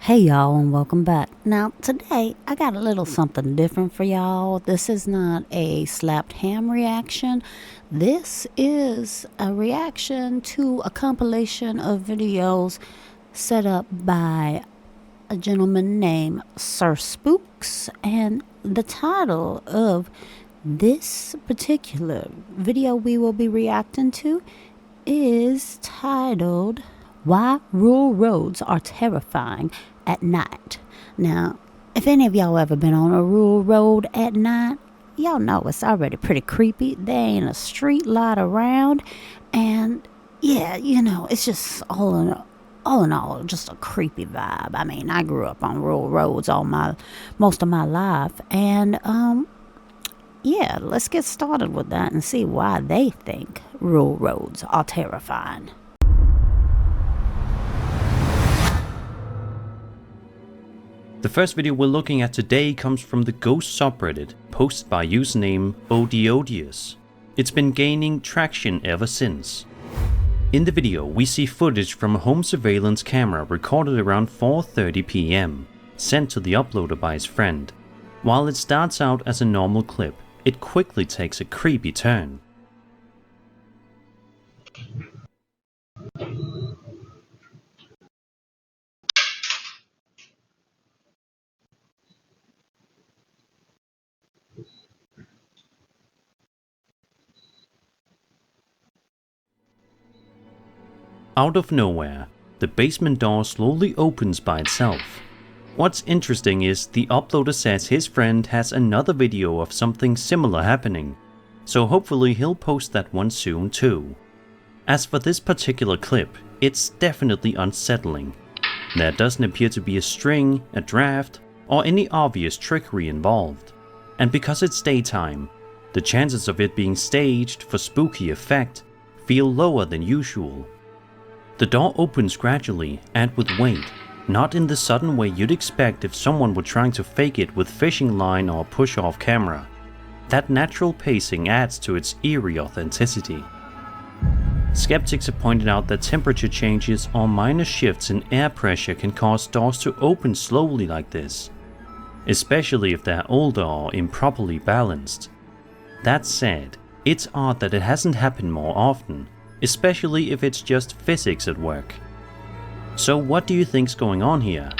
Hey y'all, and welcome back. Now today I got a little something different for y'all. This is not a slapped ham reaction. This is a reaction to a compilation of videos set up by a gentleman named Sir Spooks, and the title of this particular video we will be reacting to is titled Why Rural Roads Are Terrifying at Night. Now, if any of y'all ever been on a rural road at night, y'all know it's already pretty creepy. There ain't a street light around, and yeah, it's just all in all, just a creepy vibe. I mean, I grew up on rural roads most of my life, and yeah, let's get started with that and see why they think rural roads are terrifying. The first video we're looking at today comes from the Ghost subreddit, posted by username ODOdius. It's been gaining traction ever since. In the video, we see footage from a home surveillance camera recorded around 4:30 PM, sent to the uploader by his friend. While it starts out as a normal clip, it quickly takes a creepy turn. Out of nowhere, the basement door slowly opens by itself. What's interesting is the uploader says his friend has another video of something similar happening, so hopefully he'll post that one soon too. As for this particular clip, it's definitely unsettling. There doesn't appear to be a string, a draft, or any obvious trickery involved. And because it's daytime, the chances of it being staged for spooky effect feel lower than usual. The door opens gradually and with weight, not in the sudden way you'd expect if someone were trying to fake it with fishing line or push-off camera. That natural pacing adds to its eerie authenticity. Skeptics have pointed out that temperature changes or minor shifts in air pressure can cause doors to open slowly like this, especially if they're older or improperly balanced. That said, it's odd that it hasn't happened more often, especially if it's just physics at work. So what do you think's going on here?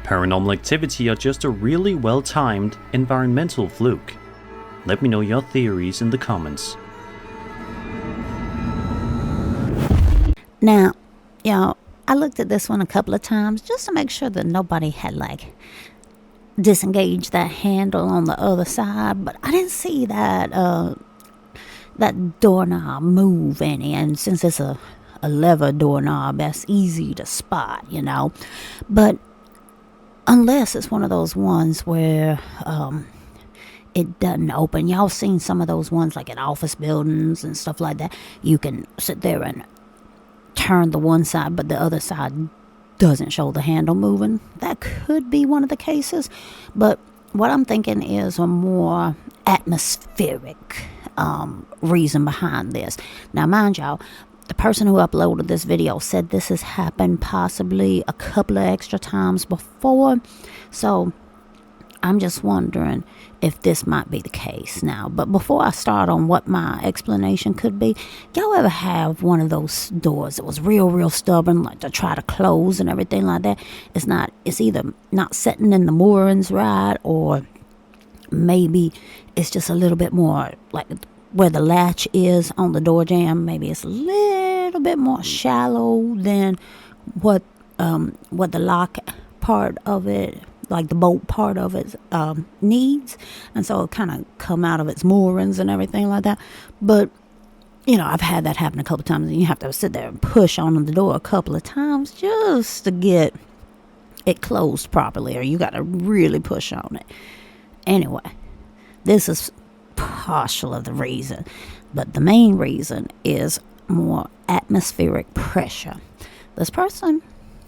Paranormal activity or just a really well-timed environmental fluke? Let me know your theories in the comments. Now, y'all, I looked at this one a couple of times just to make sure that nobody had disengaged that handle on the other side, but I didn't see that doorknob move any, and since it's a lever doorknob, that's easy to spot, but unless it's one of those ones where it doesn't open. Y'all seen some of those ones like in office buildings and stuff like that. You can sit there and turn the one side, but the other side doesn't show the handle moving. That could be one of the cases, but what I'm thinking is a more atmospheric reason behind this. Now, mind y'all, the person who uploaded this video said this has happened possibly a couple of extra times before, so I'm just wondering if this might be the case now. But before I start on what my explanation could be, y'all ever have one of those doors that was real stubborn, like to try to close and everything like that? It's either not setting in the moorings right, or maybe it's just a little bit more like where the latch is on the door jamb. Maybe it's a little bit more shallow than what the lock part of it, like the bolt part of it, needs, and so it kind of come out of its moorings and everything like that. But I've had that happen a couple of times, and you have to sit there and push on the door a couple of times just to get it closed properly, or you got to really push on it. Anyway, this is partial of the reason, but the main reason is more atmospheric pressure. This person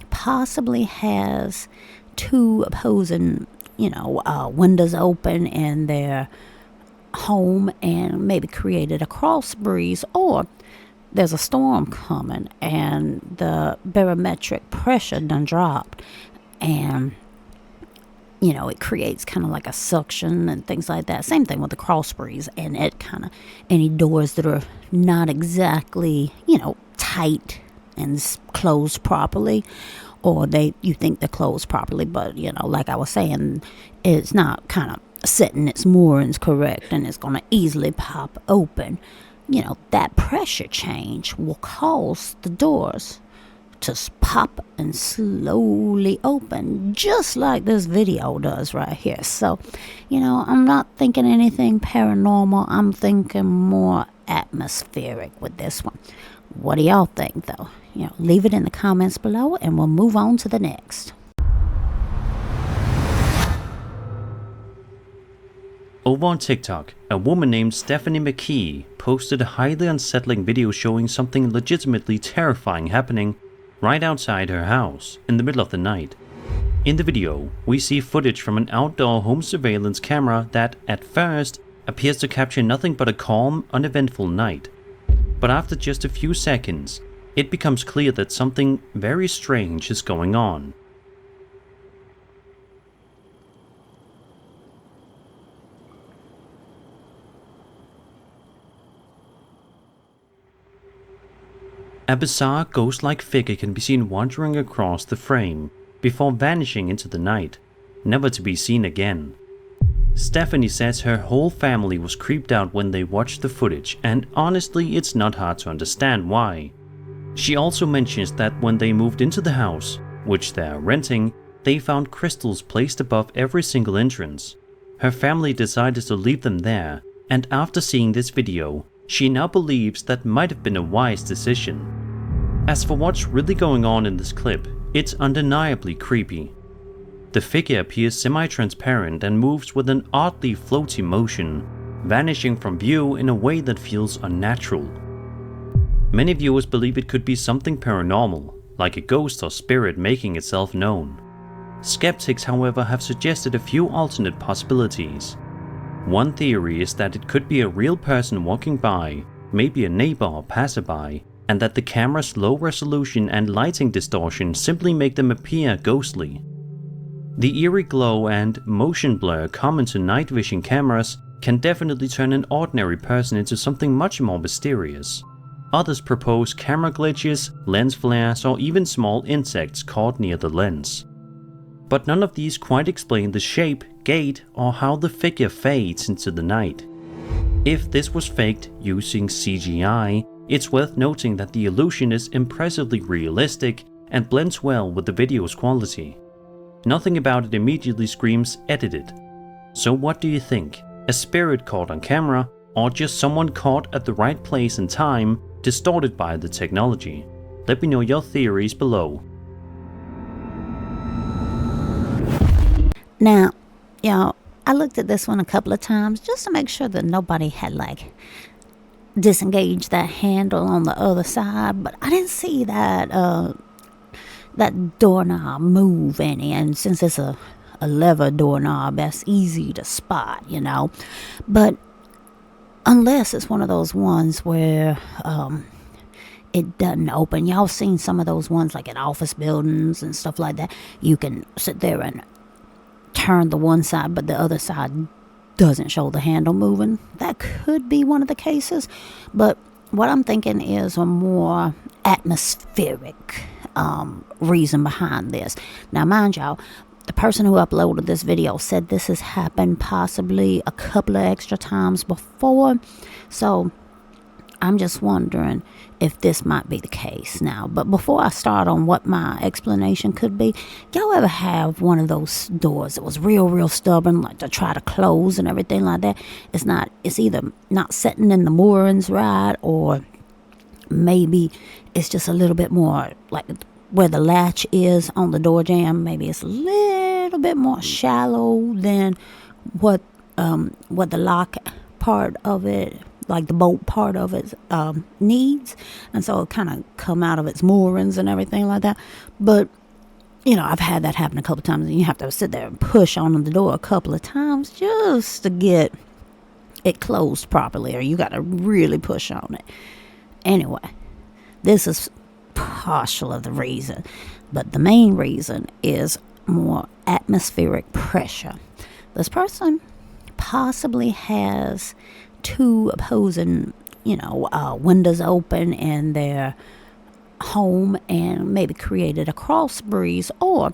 possibly has two opposing, windows open in their home and maybe created a cross breeze, or there's a storm coming and the barometric pressure done dropped, and it creates kind of like a suction and things like that. Same thing with the crawl sprays, and it kind of, any doors that are not exactly, tight and closed properly, or you think they're closed properly, but, like I was saying, it's not kind of setting its moorings correct, and it's going to easily pop open. That pressure change will cause the doors to pop and slowly open, just like this video does right here. So, I'm not thinking anything paranormal. I'm thinking more atmospheric with this one. What do y'all think, though? Leave it in the comments below, and we'll move on to the next. Over on TikTok, a woman named Stephanie McKee posted a highly unsettling video showing something legitimately terrifying happening right outside her house in the middle of the night. In the video, we see footage from an outdoor home surveillance camera that, at first, appears to capture nothing but a calm, uneventful night. But after just a few seconds, it becomes clear that something very strange is going on. A bizarre ghost-like figure can be seen wandering across the frame before vanishing into the night, never to be seen again. Stephanie says her whole family was creeped out when they watched the footage, and honestly, it's not hard to understand why. She also mentions that when they moved into the house, which they're renting, they found crystals placed above every single entrance. Her family decided to leave them there, and after seeing this video, she now believes that might have been a wise decision. As for what's really going on in this clip, it's undeniably creepy. The figure appears semi-transparent and moves with an oddly floaty motion, vanishing from view in a way that feels unnatural. Many viewers believe it could be something paranormal, like a ghost or spirit making itself known. Skeptics, however, have suggested a few alternate possibilities. One theory is that it could be a real person walking by, maybe a neighbor or passerby, and that the camera's low resolution and lighting distortion simply make them appear ghostly. The eerie glow and motion blur common to night vision cameras can definitely turn an ordinary person into something much more mysterious. Others propose camera glitches, lens flares, or even small insects caught near the lens. But none of these quite explain the shape, gait, or how the figure fades into the night. If this was faked using CGI, it's worth noting that the illusion is impressively realistic and blends well with the video's quality. Nothing about it immediately screams edited. So what do you think? A spirit caught on camera, or just someone caught at the right place and time, distorted by the technology? Let me know your theories below. Now, I looked at this one a couple of times just to make sure that nobody had disengaged that handle on the other side, but I didn't see that that doorknob move any, and since it's a lever doorknob, that's easy to spot, but unless it's one of those ones where it doesn't open. Y'all seen some of those ones like in office buildings and stuff like that. You can sit there and turn the one side, but the other side doesn't show the handle moving. That could be one of the cases, but what I'm thinking is a more atmospheric reason behind this. Now, mind y'all, the person who uploaded this video said this has happened possibly a couple of extra times before, so I'm just wondering if this might be the case now. But before I start on what my explanation could be, y'all ever have one of those doors that was real stubborn, like to try to close and everything like that? It's either not setting in the moorings right, or maybe it's just a little bit more like where the latch is on the door jamb. Maybe it's a little bit more shallow than what the lock part of it, like the bolt part of it, needs, and so it kind of come out of its moorings and everything like that. But I've had that happen a couple of times, and you have to sit there and push on the door a couple of times just to get it closed properly, or you got to really push on it. Anyway, this is partial of the reason, but the main reason is more atmospheric pressure. This person possibly has two opposing, windows open in their home and maybe created a cross breeze, or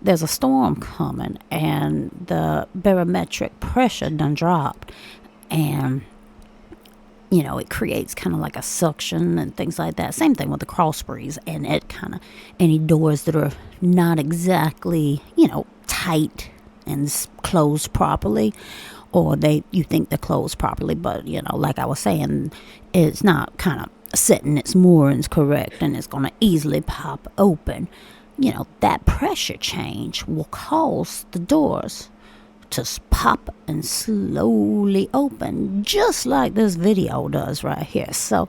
there's a storm coming and the barometric pressure done dropped, and it creates kind of like a suction and things like that. Same thing with the cross breeze, and it kind of, any doors that are not exactly, tight and closed properly, or you think they're closed properly, but like I was saying, it's not kind of setting its moorings correct, and it's going to easily pop open. That pressure change will cause the doors to pop and slowly open, just like this video does right here. So,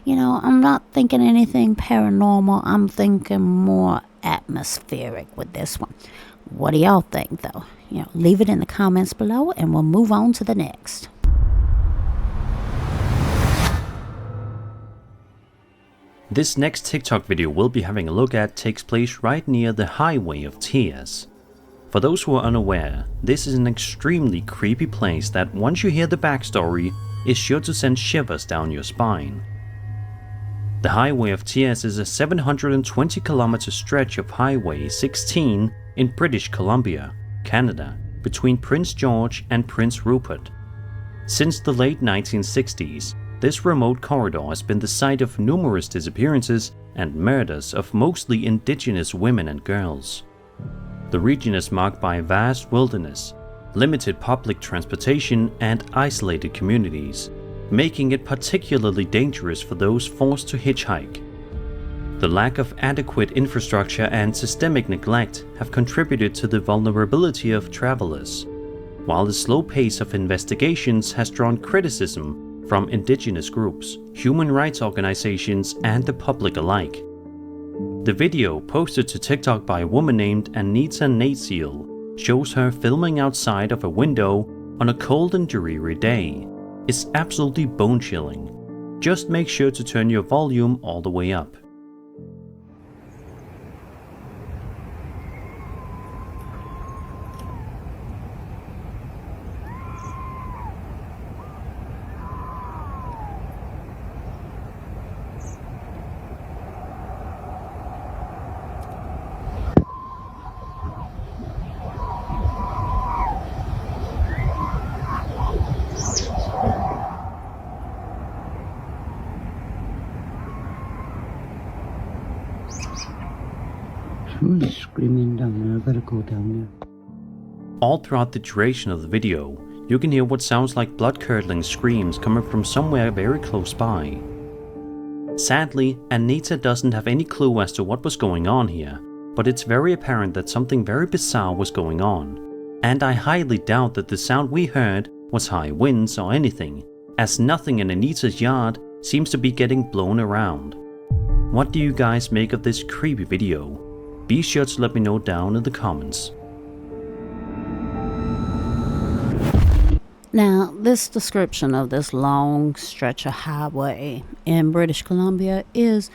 I'm not thinking anything paranormal. I'm thinking more atmospheric with this one. What do y'all think, though? Leave it in the comments below, and we'll move on to the next. This next TikTok video we'll be having a look at takes place right near the Highway of Tears. For those who are unaware, this is an extremely creepy place that, once you hear the backstory, is sure to send shivers down your spine. The Highway of Tears is a 720-kilometer stretch of Highway 16 in British Columbia, Canada, between Prince George and Prince Rupert. Since the late 1960s, this remote corridor has been the site of numerous disappearances and murders of mostly indigenous women and girls. The region is marked by vast wilderness, limited public transportation, and isolated communities, making it particularly dangerous for those forced to hitchhike. The lack of adequate infrastructure and systemic neglect have contributed to the vulnerability of travelers, while the slow pace of investigations has drawn criticism from indigenous groups, human rights organizations, and the public alike. The video, posted to TikTok by a woman named Anita Natsiel, shows her filming outside of a window on a cold and dreary day. It's absolutely bone-chilling. Just make sure to turn your volume all the way up. Who's screaming down there? I better go down there. All throughout the duration of the video, you can hear what sounds like blood-curdling screams coming from somewhere very close by. Sadly, Anita doesn't have any clue as to what was going on here, but it's very apparent that something very bizarre was going on, and I highly doubt that the sound we heard was high winds or anything, as nothing in Anita's yard seems to be getting blown around. What do you guys make of this creepy video? Be sure to let me know down in the comments. Now, this description of this long stretch of highway in British Columbia is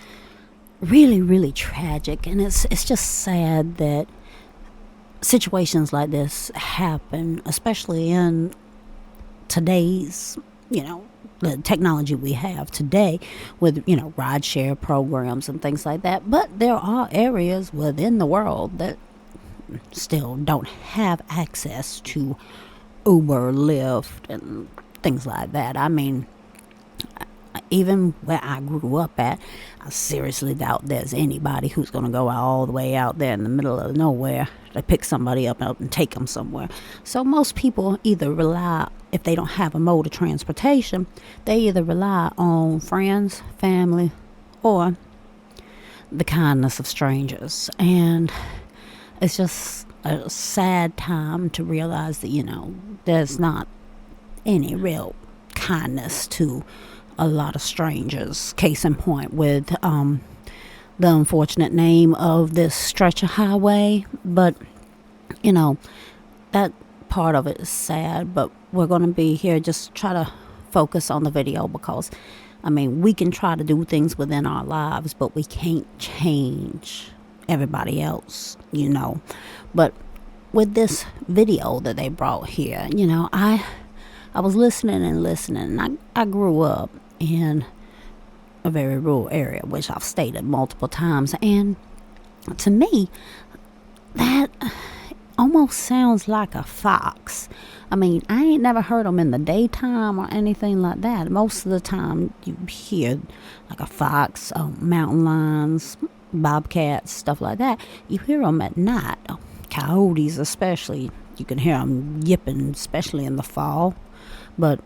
really, really tragic, and it's just sad that situations like this happen, especially in today's, the technology we have today with, ride share programs and things like that. But there are areas within the world that still don't have access to Uber, Lyft, and things like that. I mean, even where I grew up at, I seriously doubt there's anybody who's going to go all the way out there in the middle of nowhere to pick somebody up and take them somewhere. So most people either rely, if they don't have a mode of transportation, they either rely on friends, family, or the kindness of strangers. And it's just a sad time to realize that, there's not any real kindness to a lot of strangers. Case in point with the unfortunate name of this stretch of highway. But that part of it is sad, but we're going to be here just try to focus on the video, because we can try to do things within our lives, but we can't change everybody else, But with this video that they brought here, I was listening and listening. And I grew up in a very rural area, which I've stated multiple times. And to me, that almost sounds like a fox. I mean, I ain't never heard them in the daytime or anything like that. Most of the time, you hear like a fox, mountain lions, bobcats, stuff like that. You hear them at night. Coyotes especially. You can hear them yipping, especially in the fall. But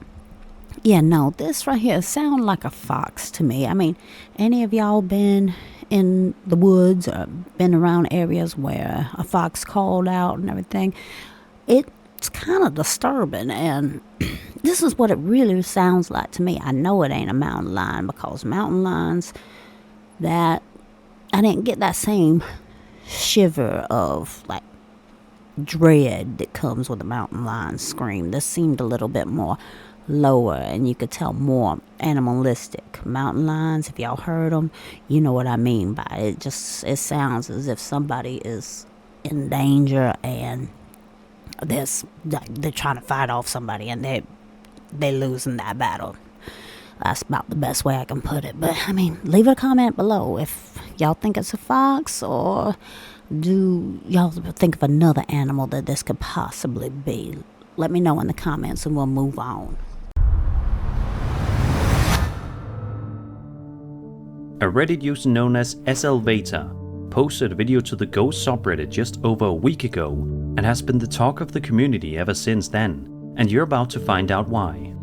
yeah, no, this right here sounds like a fox to me. I mean, any of y'all been in the woods or been around areas where a fox called out and everything? It's kind of disturbing, and this is what it really sounds like to me. I know it ain't a mountain lion, because mountain lions, that I didn't get that same shiver of like dread that comes with a mountain lion scream. This seemed a little bit more lower, and you could tell more animalistic. Mountain lions, if y'all heard them, you know what I mean by it. It sounds as if somebody is in danger, and they're trying to fight off somebody, and they're losing that battle. That's about the best way I can put it. But I mean, leave a comment below if y'all think it's a fox, or do y'all think of another animal that this could possibly be? Let me know in the comments and we'll move on. A Reddit user known as SLVata posted a video to the Ghost subreddit just over a week ago and has been the talk of the community ever since then, and you're about to find out why.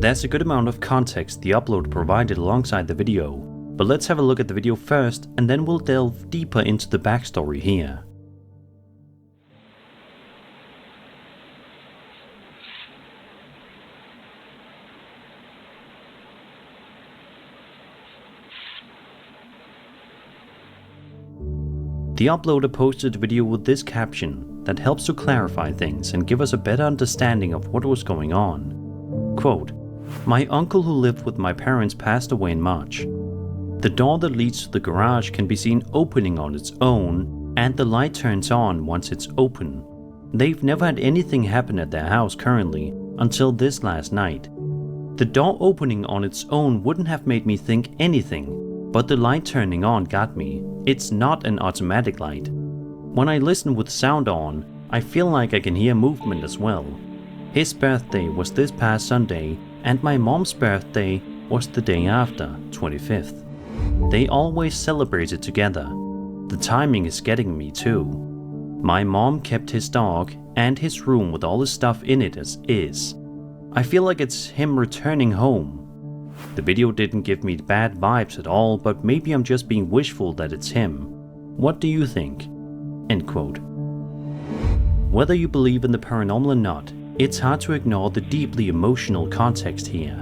There's a good amount of context the upload provided alongside the video, but let's have a look at the video first, and then we'll delve deeper into the backstory here. The uploader posted a video with this caption that helps to clarify things and give us a better understanding of what was going on. Quote, "My uncle who lived with my parents passed away in March. The door that leads to the garage can be seen opening on its own, and the light turns on once it's open. They've never had anything happen at their house currently until this last night. The door opening on its own wouldn't have made me think anything, but the light turning on got me. It's not an automatic light. When I listen with sound on, I feel like I can hear movement as well. His birthday was this past Sunday, and my mom's birthday was the day after, 25th. They always celebrated together. The timing is getting me too. My mom kept his dog and his room with all his stuff in it as is. I feel like it's him returning home. The video didn't give me bad vibes at all, but maybe I'm just being wishful that it's him. What do you think?" End quote. Whether you believe in the paranormal or not, it's hard to ignore the deeply emotional context here.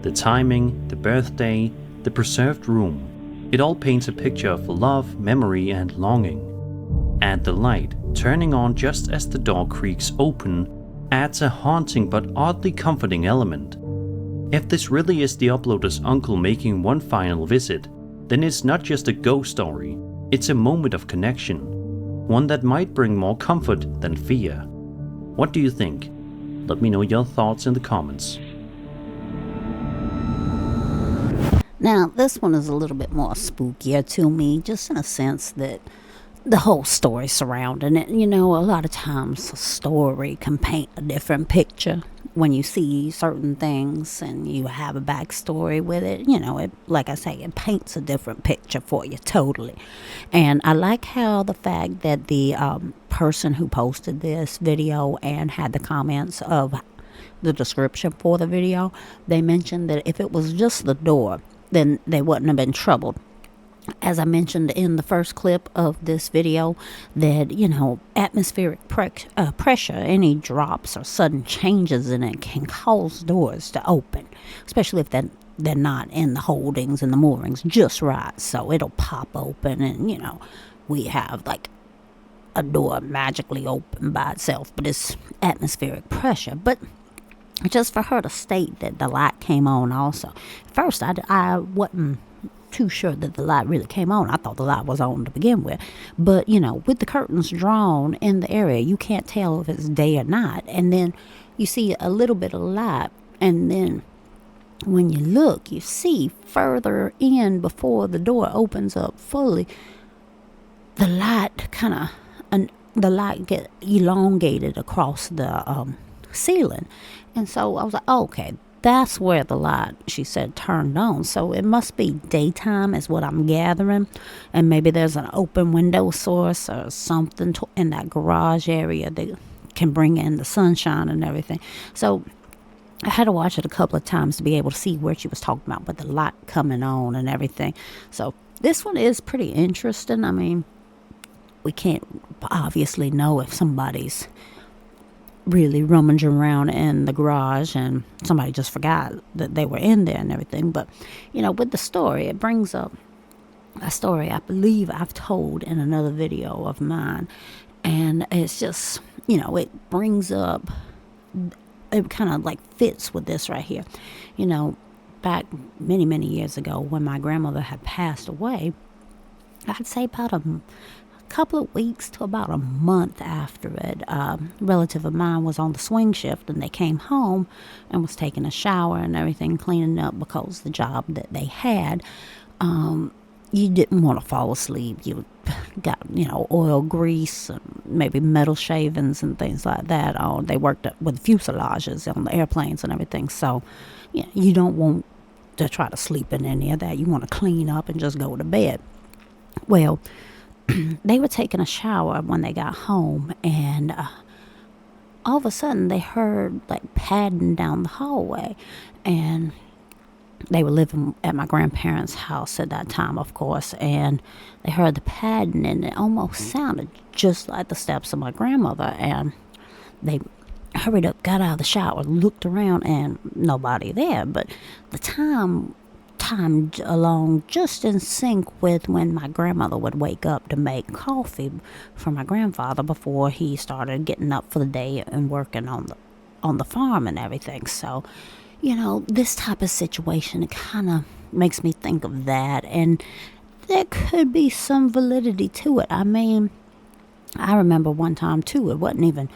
The timing, the birthday, the preserved room. It all paints a picture of love, memory, and longing. And the light, turning on just as the door creaks open, adds a haunting but oddly comforting element. If this really is the uploader's uncle making one final visit, then it's not just a ghost story, it's a moment of connection. One that might bring more comfort than fear. What do you think? Let me know your thoughts in the comments. Now, this one is a little bit more spookier to me, just in a sense that the whole story surrounding it, a lot of times a story can paint a different picture when you see certain things and you have a backstory with it. Like I say, it paints a different picture for you totally. And I like how the fact that the person who posted this video and had the comments of the description for the video, they mentioned that if it was just the door, then they wouldn't have been troubled. As I mentioned in the first clip of this video, that, atmospheric pressure, any drops or sudden changes in it can cause doors to open, especially if they're not in the holdings and the moorings just right. So it'll pop open and, we have like a door magically open by itself, but it's atmospheric pressure. But just for her to state that the light came on also. First, I wasn't too sure that the light really came on. I thought the light was on to begin with. But, with the curtains drawn in the area, you can't tell if it's day or night. And then you see a little bit of light, and then when you look, you see further in before the door opens up fully, the light get elongated across the ceiling. And so I was like, oh, okay, that's where the light, she said, turned on. So it must be daytime is what I'm gathering. And maybe there's an open window source or something in that garage area that can bring in the sunshine and everything. So I had to watch it a couple of times to be able to see where she was talking about, with the light coming on and everything. So this one is pretty interesting. I mean, we can't obviously know if somebody's really rummaging around in the garage and somebody just forgot that they were in there and everything. But, with the story, it brings up a story I believe I've told in another video of mine. And it's just, it brings up, it kind of like fits with this right here. Back many, many years ago when my grandmother had passed away, I'd say about a couple of weeks to about a month after it, a relative of mine was on the swing shift, and they came home and was taking a shower and everything, cleaning up, because the job that they had, you didn't want to fall asleep. You got, oil, grease, and maybe metal shavings and things like that. They worked with fuselages on the airplanes and everything. So, you don't want to try to sleep in any of that. You want to clean up and just go to bed. Well, they were taking a shower when they got home, and all of a sudden they heard like padding down the hallway. And they were living at my grandparents' house at that time, of course, and they heard the padding, and it almost sounded just like the steps of my grandmother. And they hurried up, got out of the shower, looked around, and nobody there. But the time timed along just in sync with when my grandmother would wake up to make coffee for my grandfather before he started getting up for the day and working on the farm and everything. So, this type of situation, it kind of makes me think of that, and there could be some validity to it. I mean, I remember one time too, it wasn't even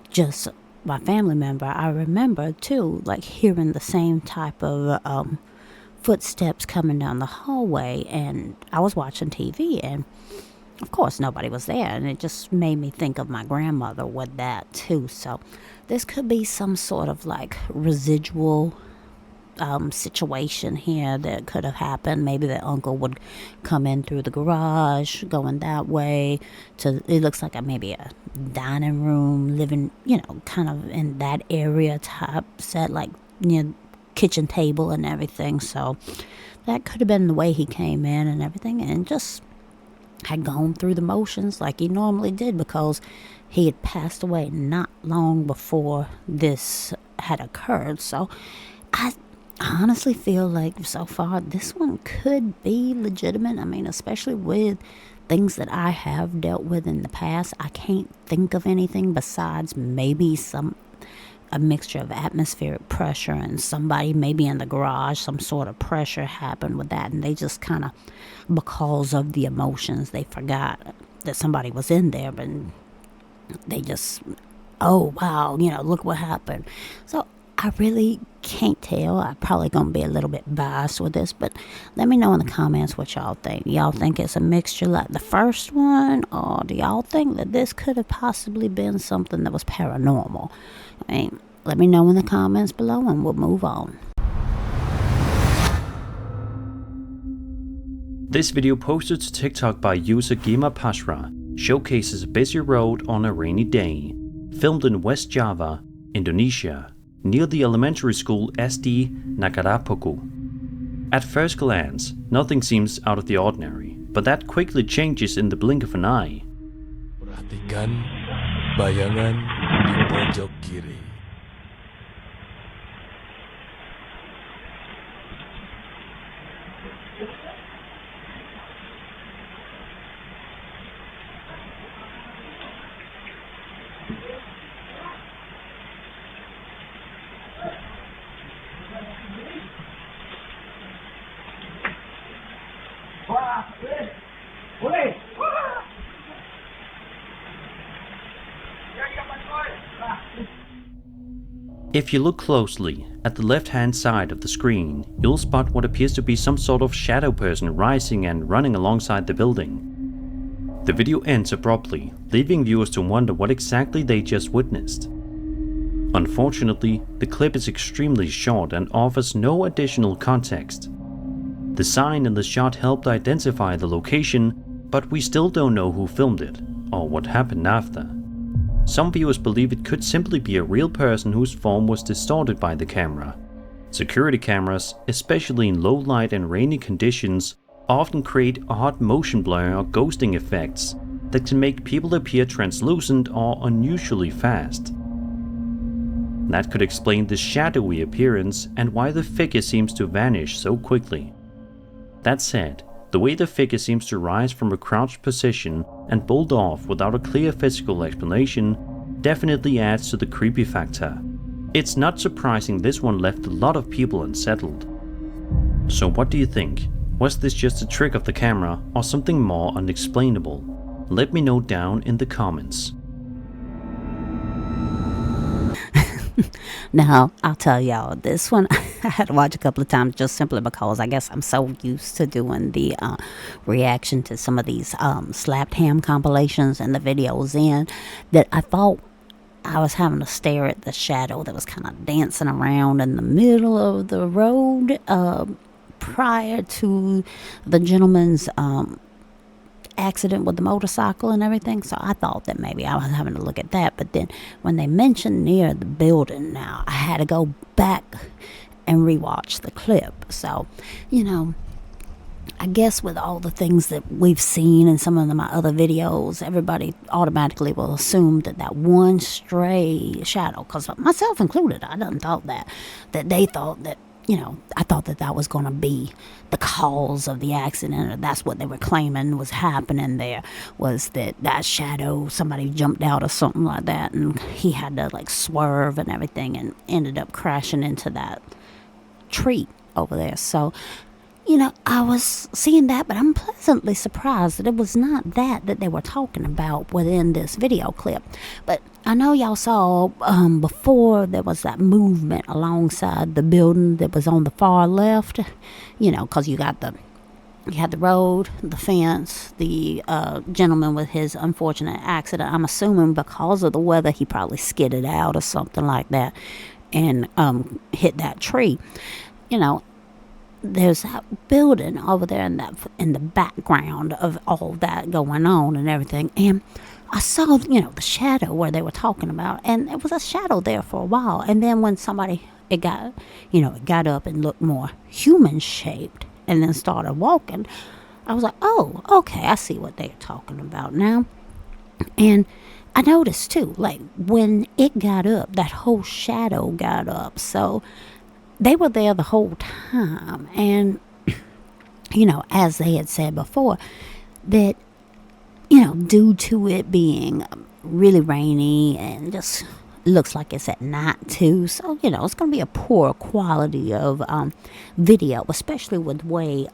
just my family member. I remember too, like hearing the same type of footsteps coming down the hallway, and I was watching TV, and of course nobody was there, and it just made me think of my grandmother with that too. So this could be some sort of like residual situation here that could have happened. Maybe the uncle would come in through the garage going that way to, it looks like maybe a dining room, living, kind of in that area type set, like kitchen table and everything. So that could have been the way he came in and everything, and just had gone through the motions like he normally did, because he had passed away not long before this had occurred. So I honestly feel like so far this one could be legitimate. I mean, especially with things that I have dealt with in the past, I can't think of anything besides maybe a mixture of atmospheric pressure, and somebody maybe in the garage, some sort of pressure happened with that, and they just kind of, because of the emotions, they forgot that somebody was in there, but they just, oh wow, look what happened. So I really can't tell. I'm probably going to be a little bit biased with this, but let me know in the comments what y'all think. Y'all think it's a mixture like the first one, or do y'all think that this could have possibly been something that was paranormal? I mean, let me know in the comments below, and we'll move on. This video posted to TikTok by user Gima Pashra showcases a busy road on a rainy day, filmed in West Java, Indonesia, near the elementary school SD Nakarapoku. At first glance, nothing seems out of the ordinary, but that quickly changes in the blink of an eye. Perhatikan bayangan di pojok kiri. If you look closely at the left-hand side of the screen, you'll spot what appears to be some sort of shadow person rising and running alongside the building. The video ends abruptly, leaving viewers to wonder what exactly they just witnessed. Unfortunately, the clip is extremely short and offers no additional context. The sign in the shot helped identify the location, but we still don't know who filmed it, or what happened after. Some viewers believe it could simply be a real person whose form was distorted by the camera. Security cameras, especially in low light and rainy conditions, often create odd motion blur or ghosting effects that can make people appear translucent or unusually fast. That could explain the shadowy appearance and why the figure seems to vanish so quickly. That said, the way the figure seems to rise from a crouched position and bolt off without a clear physical explanation definitely adds to the creepy factor. It's not surprising this one left a lot of people unsettled. So what do you think? Was this just a trick of the camera or something more unexplainable? Let me know down in the comments. Now, I'll tell y'all, this one I had to watch a couple of times just simply because I guess I'm so used to doing the reaction to some of these slapped ham compilations and the videos in that I thought I was having to stare at the shadow that was kind of dancing around in the middle of the road prior to the gentleman's accident with the motorcycle and everything. So I thought that maybe I was having to look at that, but then when they mentioned near the building, now I had to go back and rewatch the clip. So, you know, I guess with all the things that we've seen in some of my other videos, everybody automatically will assume that that one stray shadow, because myself included, I done thought that they thought that, you know, I thought that that was going to be the cause of the accident, or that's what they were claiming was happening there, was that shadow, somebody jumped out or something like that, and he had to like swerve and everything and ended up crashing into that tree over there. So, you know, I was seeing that, but I'm pleasantly surprised that it was not that they were talking about within this video clip. But I know y'all saw before there was that movement alongside the building that was on the far left, you know, because you had the road, the fence, the gentleman with his unfortunate accident. I'm assuming because of the weather, he probably skidded out or something like that and hit that tree. You know, there's that building over there in the background of all that going on and everything, and I saw, you know, the shadow where they were talking about, and it was a shadow there for a while, and then when it got up and looked more human shaped and then started walking, I was like, oh, okay, I see what they're talking about now. And I noticed too, like when it got up, that whole shadow got up, so they were there the whole time. And, you know, as they had said before, that, you know, due to it being really rainy and just looks like it's at night too, so, you know, it's going to be a poor quality of video, especially with the way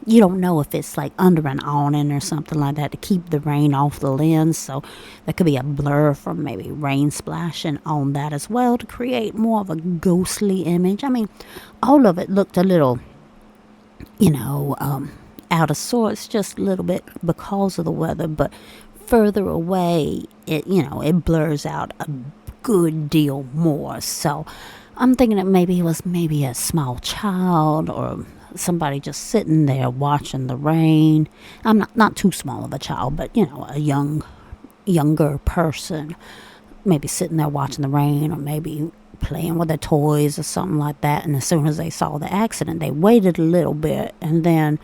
you don't know if it's like under an awning or something like that to keep the rain off the lens, so there could be a blur from maybe rain splashing on that as well to create more of a ghostly image. I mean, all of it looked a little, you know, out of sorts just a little bit because of the weather, but further away it blurs out a good deal more. So I'm thinking that maybe it was a small child or somebody just sitting there watching the rain. I'm not too small of a child, but, you know, a younger person maybe sitting there watching the rain, or maybe playing with their toys or something like that. And as soon as they saw the accident, they waited a little bit and then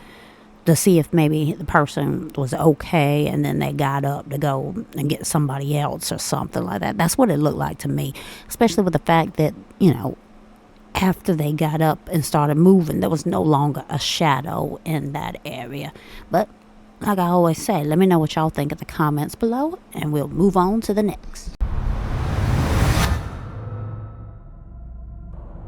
to see if maybe the person was okay, and then they got up to go and get somebody else or something like that. That's what it looked like to me, especially with the fact that, you know, after they got up and started moving, there was no longer a shadow in that area. But like I always say, let me know what y'all think in the comments below, and we'll move on to the next.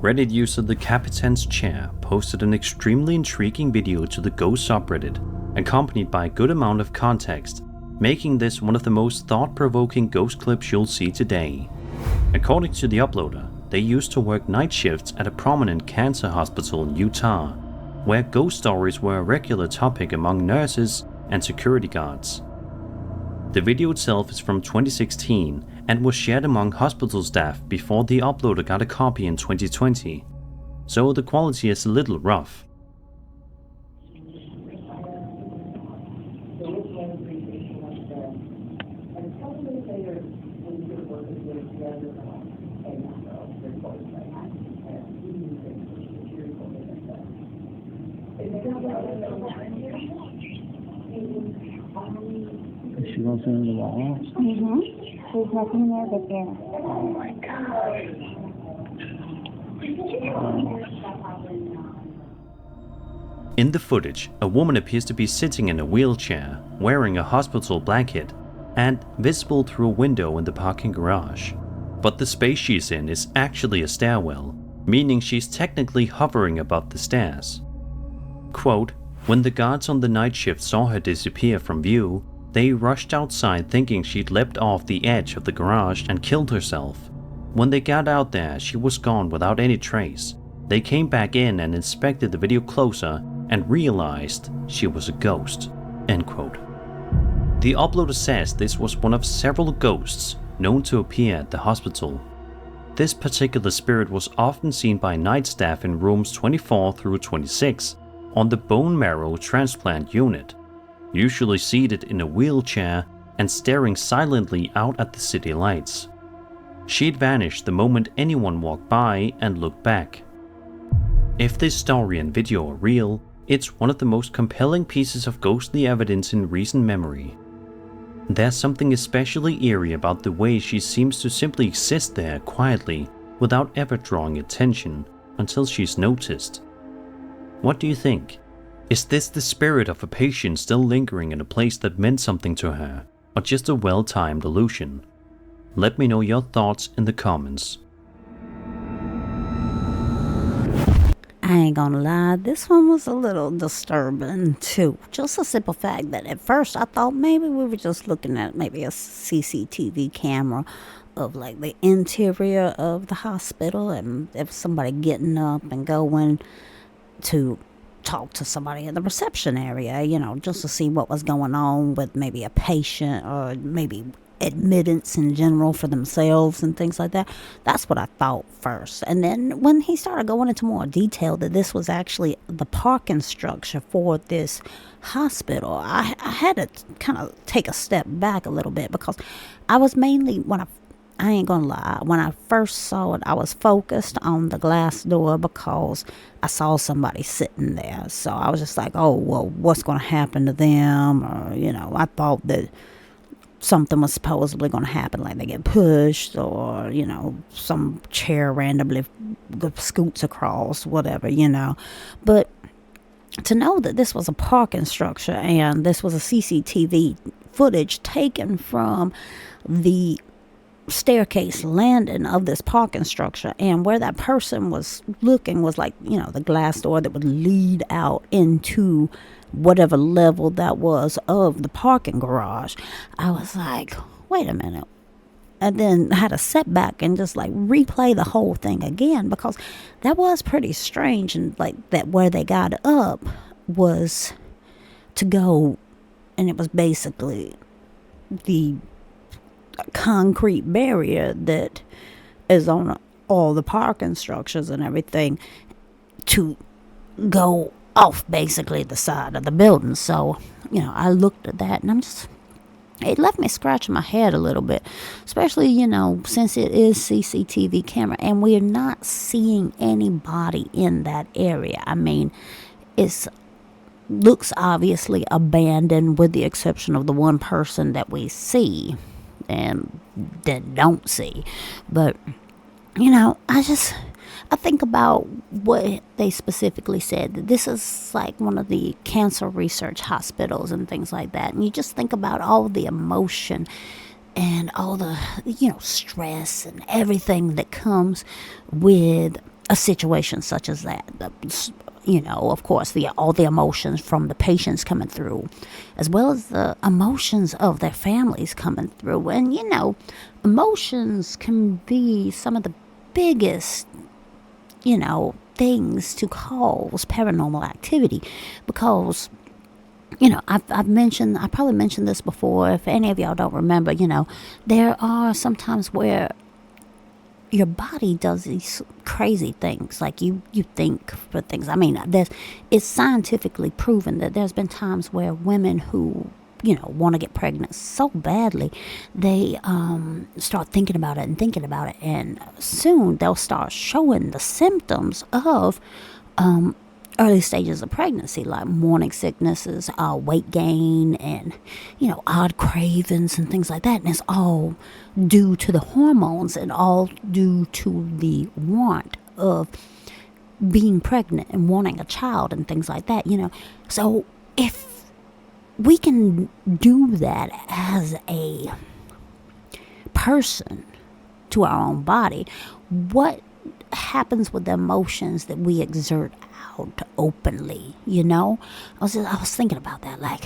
Reddit user The Capitan's Chair posted an extremely intriguing video to the Ghost subreddit, accompanied by a good amount of context, making this one of the most thought-provoking ghost clips you'll see today. According to the uploader, they used to work night shifts at a prominent cancer hospital in Utah, where ghost stories were a regular topic among nurses and security guards. The video itself is from 2016 and was shared among hospital staff before the uploader got a copy in 2020, so the quality is a little rough. She goes into the wall. There's nothing there but air. Oh my God. In the footage, a woman appears to be sitting in a wheelchair, wearing a hospital blanket, and visible through a window in the parking garage. But the space she's in is actually a stairwell, meaning she's technically hovering above the stairs. Quote, "When the guards on the night shift saw her disappear from view, they rushed outside thinking she'd leapt off the edge of the garage and killed herself. When they got out there, she was gone without any trace. They came back in and inspected the video closer and realized she was a ghost." End quote. The uploader says this was one of several ghosts known to appear at the hospital. This particular spirit was often seen by night staff in rooms 24 through 26 on the bone marrow transplant unit, usually seated in a wheelchair and staring silently out at the city lights. She'd vanish the moment anyone walked by and looked back. If this story and video are real, it's one of the most compelling pieces of ghostly evidence in recent memory. There's something especially eerie about the way she seems to simply exist there quietly without ever drawing attention until she's noticed. What do you think? Is this the spirit of a patient still lingering in a place that meant something to her, or just a well-timed illusion? Let me know your thoughts in the comments. I ain't gonna lie, this one was a little disturbing too. Just the simple fact that at first I thought maybe we were just looking at maybe a CCTV camera of like the interior of the hospital, and if somebody getting up and going to talk to somebody in the reception area, just to see what was going on with maybe a patient or maybe admittance in general for themselves and things like that. That's what I thought first. And then when he started going into more detail that this was actually the parking structure for this hospital, I had to kind of take a step back a little bit, because I was mainly, I ain't gonna lie, when I first saw it, I was focused on the glass door because I saw somebody sitting there. So I was just like, oh, well, what's going to happen to them? Or, I thought that something was supposedly going to happen, like they get pushed, or, some chair randomly scoots across, whatever, But to know that this was a parking structure and this was a CCTV footage taken from the staircase landing of this parking structure, and where that person was looking was like, the glass door that would lead out into whatever level that was of the parking garage, I was like, wait a minute. And then I had to sit back and just like replay the whole thing again, because that was pretty strange. And like that, where they got up was to go, and it was basically the concrete barrier that is on all the parking structures and everything, to go off basically the side of the building. So, I looked at that and it left me scratching my head a little bit, especially, since it is CCTV camera and we're not seeing anybody in that area. I mean, it looks obviously abandoned with the exception of the one person that we see and that don't see. But, I think about what they specifically said, that this is like one of the cancer research hospitals and things like that. And you just think about all the emotion and all the, stress and everything that comes with a situation such as that. Of course, all the emotions from the patients coming through, as well as the emotions of their families coming through. And, emotions can be some of the biggest, things to cause paranormal activity, because I probably mentioned this before. If any of y'all don't remember, there are sometimes where your body does these crazy things. Like you think for things. I mean, it's scientifically proven that there's been times where women who want to get pregnant so badly, they start thinking about it, and soon they'll start showing the symptoms of early stages of pregnancy, like morning sicknesses, weight gain, and odd cravings and things like that. And it's all due to the hormones, and all due to the want of being pregnant and wanting a child and things like that. So if we can do that as a person to our own body, what happens with the emotions that we exert out openly? I was thinking about that, like,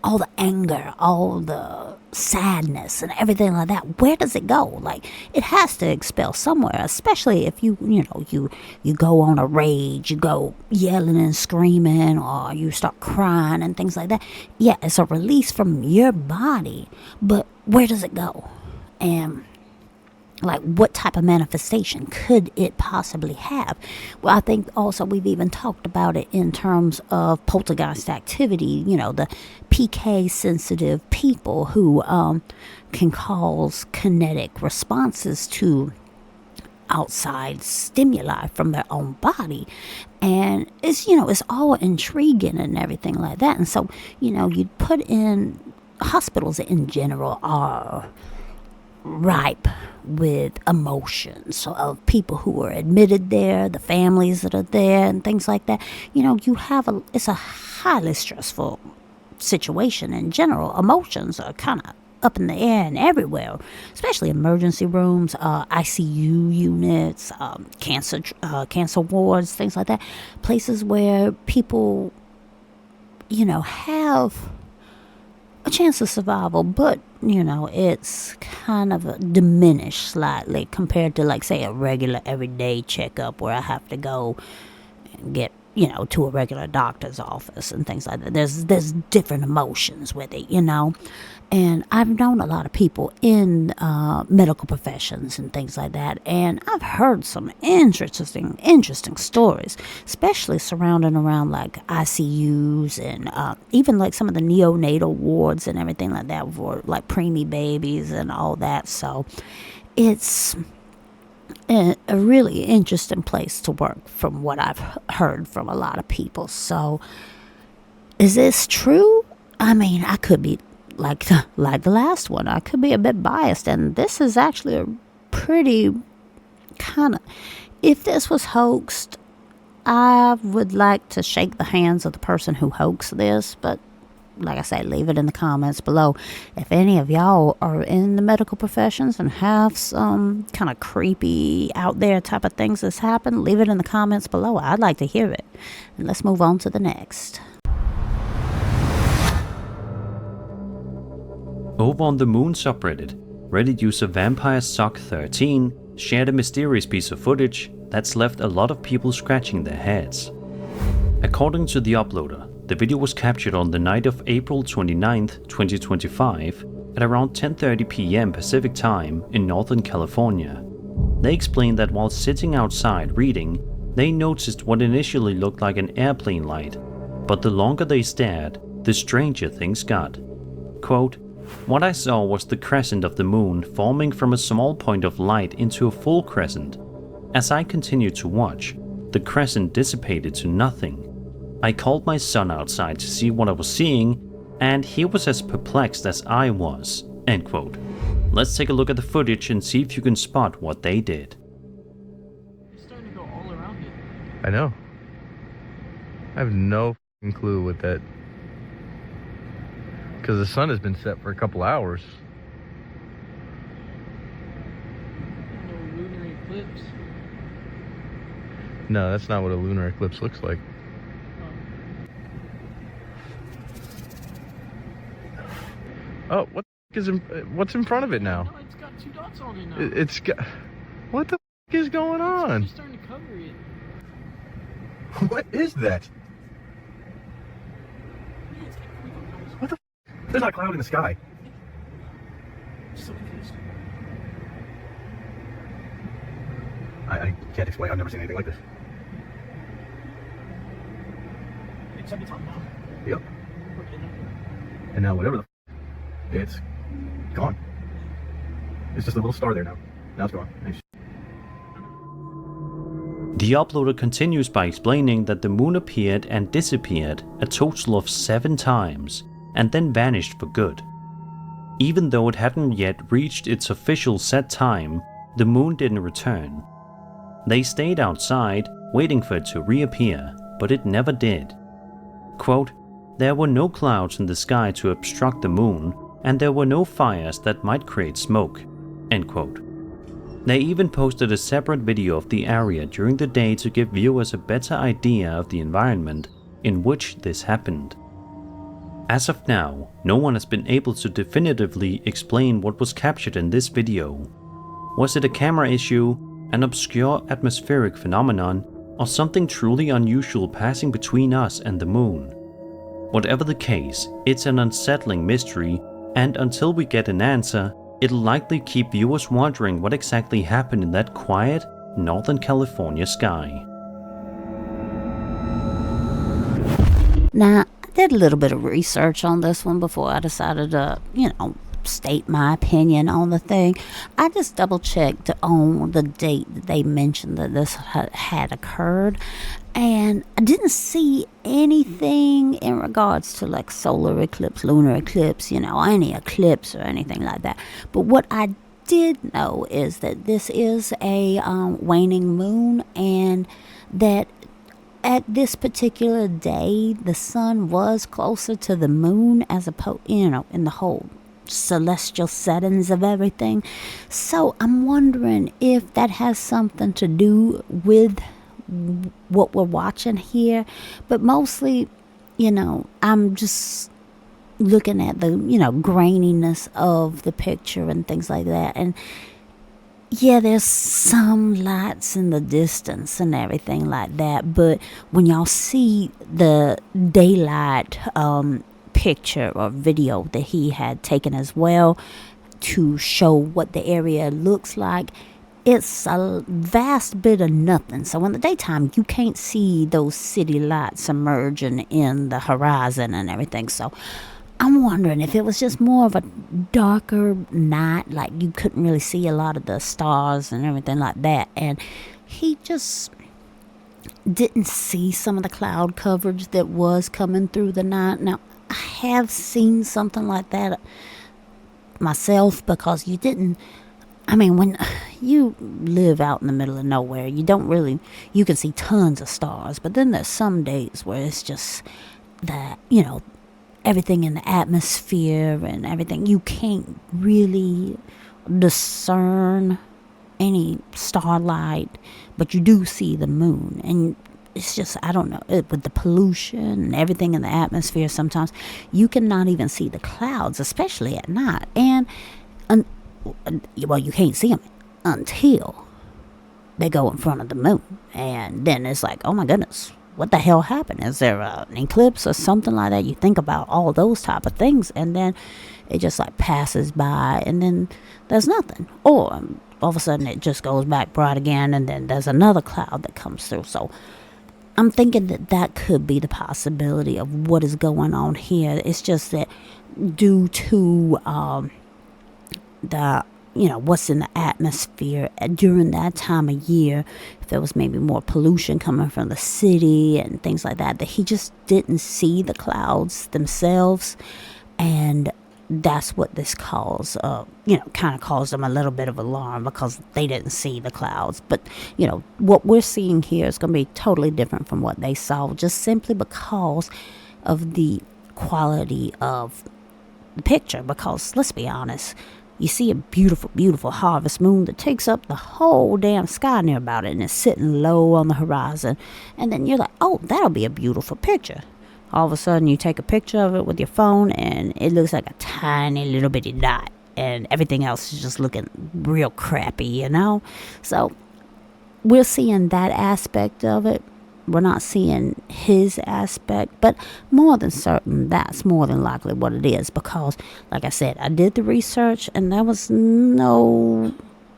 all the anger, all the sadness and everything like that, where does it go? Like, it has to expel somewhere, especially if you go on a rage, you go yelling and screaming, or you start crying and things like that. Yeah, it's a release from your body, but where does it go? And like, what type of manifestation could it possibly have? Well, I think also we've even talked about it in terms of poltergeist activity, the PK sensitive people who can cause kinetic responses to outside stimuli from their own body. And it's all intriguing and everything like that. And so, you'd put in hospitals in general are ripe with emotions of people who are admitted there, the families that are there, and things like that. It's a highly stressful situation in general. Emotions are kind of up in the air and everywhere, especially emergency rooms, ICU units, cancer wards, things like that. Places where people, have a chance of survival, but it's kind of diminished slightly compared to, like, say, a regular everyday checkup where I have to go and get to a regular doctor's office and things like that. There's different emotions with it, and I've known a lot of people in medical professions and things like that, and I've heard some interesting stories, especially surrounding around like ICUs and even like some of the neonatal wards and everything like that for like preemie babies and all that. So it's a really interesting place to work, from what I've heard from a lot of people. So is this true? I mean, I could be like the last one. I could be a bit biased, and this is actually a pretty kind of, if this was hoaxed, I would like to shake the hands of the person who hoaxed this, but like I said, leave it in the comments below. If any of y'all are in the medical professions and have some kind of creepy out there type of things that's happened, leave it in the comments below. I'd like to hear it. And let's move on to the next. Over on the Moon subreddit, Reddit user VampireSock13 shared a mysterious piece of footage that's left a lot of people scratching their heads. According to the uploader, the video was captured on the night of April 29th, 2025 at around 10:30 p.m. Pacific time in Northern California. They explained that while sitting outside reading, they noticed what initially looked like an airplane light, but the longer they stared, the stranger things got. Quote, "What I saw was the crescent of the moon forming from a small point of light into a full crescent. As I continued to watch, the crescent dissipated to nothing. I called my son outside to see what I was seeing, and he was as perplexed as I was." End quote. Let's take a look at the footage and see if you can spot what they did. It's starting to go all around it. I know. I have no f***ing clue what that... Because the sun has been set for a couple hours. No lunar eclipse. No, that's not what a lunar eclipse looks like. Oh, what the f*** is what's in front of it now? No, it's got two dots on it now. It's got... What the is going on? It's starting to cover it. What is that? What the There's not a cloud in the sky. So confused. I can't explain. I've never seen anything like this. It's up the top now. Yep. And now whatever it's gone. It's just a little star there now. Now it's gone. The uploader continues by explaining that the moon appeared and disappeared a total of 7 times and then vanished for good. Even though it hadn't yet reached its official set time, the moon didn't return. They stayed outside waiting for it to reappear, but it never did. Quote, "There were no clouds in the sky to obstruct the moon, and there were no fires that might create smoke." End quote. They even posted a separate video of the area during the day to give viewers a better idea of the environment in which this happened. As of now, no one has been able to definitively explain what was captured in this video. Was it a camera issue, an obscure atmospheric phenomenon, or something truly unusual passing between us and the moon? Whatever the case, it's an unsettling mystery, and until we get an answer, it'll likely keep viewers wondering what exactly happened in that quiet Northern California sky. Now, I did a little bit of research on this one before I decided to, state my opinion on the thing. I just double checked on the date that they mentioned that this had occurred, and I didn't see anything in regards to like solar eclipse, lunar eclipse, any eclipse or anything like that. But what I did know is that this is a waning moon, and that at this particular day the sun was closer to the moon as opposed, in the whole celestial settings of everything. So I'm wondering if that has something to do with what we're watching here. But mostly, I'm just looking at the graininess of the picture and things like that. And yeah, there's some lights in the distance and everything like that, but when y'all see the daylight picture or video that he had taken as well to show what the area looks like, it's a vast bit of nothing. So in the daytime, you can't see those city lights emerging in the horizon and everything. So I'm wondering if it was just more of a darker night, like you couldn't really see a lot of the stars and everything like that, and he just didn't see some of the cloud coverage that was coming through the night. Now, I have seen something like that myself, because when you live out in the middle of nowhere, you can see tons of stars, but then there's some days where it's just that, everything in the atmosphere and everything, you can't really discern any starlight, but you do see the moon. And it's just, I don't know, with the pollution and everything in the atmosphere, sometimes you cannot even see the clouds, especially at night. And you can't see them until they go in front of the moon, and then it's like, oh my goodness, what the hell happened? Is there an eclipse or something like that? You think about all those type of things, and then it just like passes by, and then there's nothing. Or all of a sudden it just goes back bright again, and then there's another cloud that comes through. So I'm thinking that could be the possibility of what is going on here. It's just that due to the what's in the atmosphere during that time of year, if there was maybe more pollution coming from the city and things like that he just didn't see the clouds themselves, and that's what this caused, kind of caused them a little bit of alarm, because they didn't see the clouds. But what we're seeing here is going to be totally different from what they saw, just simply because of the quality of the picture. Because let's be honest, you see a beautiful, beautiful harvest moon that takes up the whole damn sky near about it, and it's sitting low on the horizon. And then you're like, oh, that'll be a beautiful picture. All of a sudden, you take a picture of it with your phone, and it looks like a tiny little bitty dot. and everything else is just looking real crappy, you know? So we're seeing that aspect of it. We're not seeing his aspect, but more than certain, that's more than likely what it is, because, like I said, I did the research, and there was no,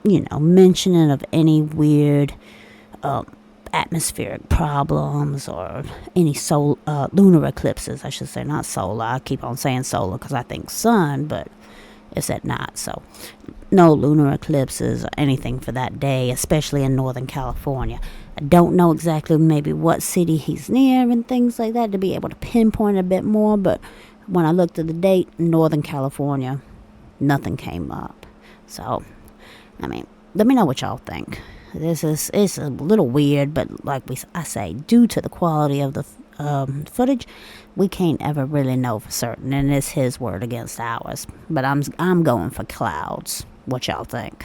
mentioning of any weird atmospheric problems or any lunar eclipses, I should say, not solar. I keep on saying solar because I think sun, but it's at night, so no lunar eclipses or anything for that day, especially in Northern California. I don't know exactly maybe what city he's near and things like that to be able to pinpoint a bit more, but when I looked at the date, Northern California, nothing came up. So, I mean, let me know what y'all think. It's a little weird, but like I say, due to the quality of the footage, we can't ever really know for certain, and it's his word against ours. But I'm going for clouds. What y'all think?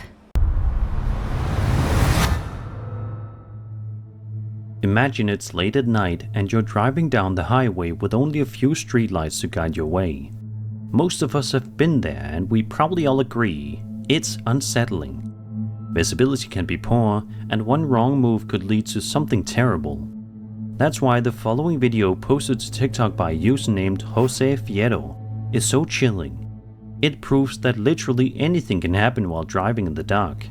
Imagine it's late at night and you're driving down the highway with only a few streetlights to guide your way. Most of us have been there, and we probably all agree it's unsettling. Visibility can be poor, and one wrong move could lead to something terrible. That's why the following video, posted to TikTok by a user named Jose Fierro, is so chilling. It proves that literally anything can happen while driving in the dark.